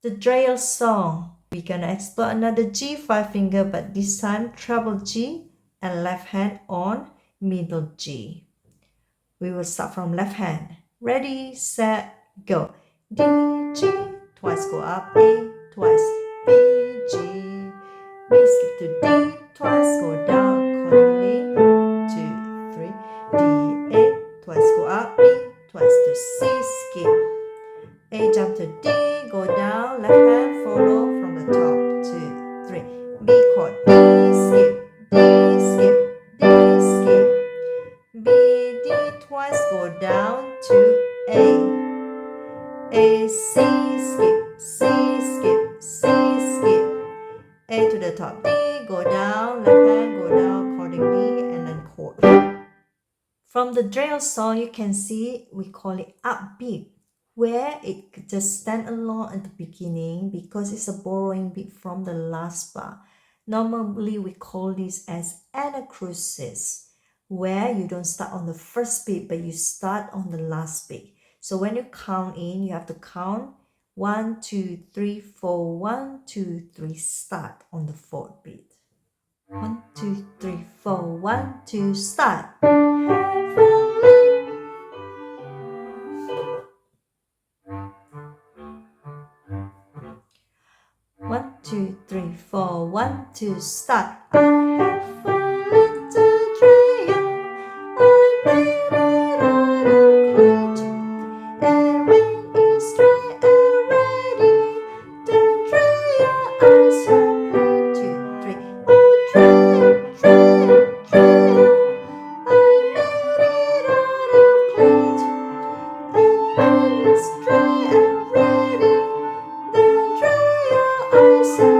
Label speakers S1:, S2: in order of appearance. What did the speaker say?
S1: The Dreydl song. We're gonna explore another G 5-finger, but this time treble G and left hand on middle G. We will start from left hand. Ready, set, go. D, G, twice go up, A, twice, B, G. B, skip to D, twice go down accordingly. 2, 3, D, A, twice go up, B, twice to C, skip. A, jump to D, go down, left hand follow from the top. 2, 3, B chord, D, skip, D, skip, D, skip. B, D, twice go down to A, C, skip, C, skip, C, skip. A to the top, D, go down, left hand go down accordingly, and then chord. From the Dreydl song, you can see we call it upbeat, where it just stand alone at the beginning because it's a borrowing beat from the last bar. Normally, we call this as anacrusis, where you don't start on the first beat, but you start on the last beat. So when you count in, you have to count 1, 2, 3, 4, 1, 2, 3, start on the fourth beat. 1, 2, 3, 4, 1, 2, start. 1, 2, 3, 4, 1, 2, start. I have fallen to Dreydl. I made it out of clay. And rain is dry already. The Dreydl I shall play. 2, 3. Oh, Dreydl, Dreydl, Dreydl. I made it out of clay. And rain is dry already. The Dreydl I shall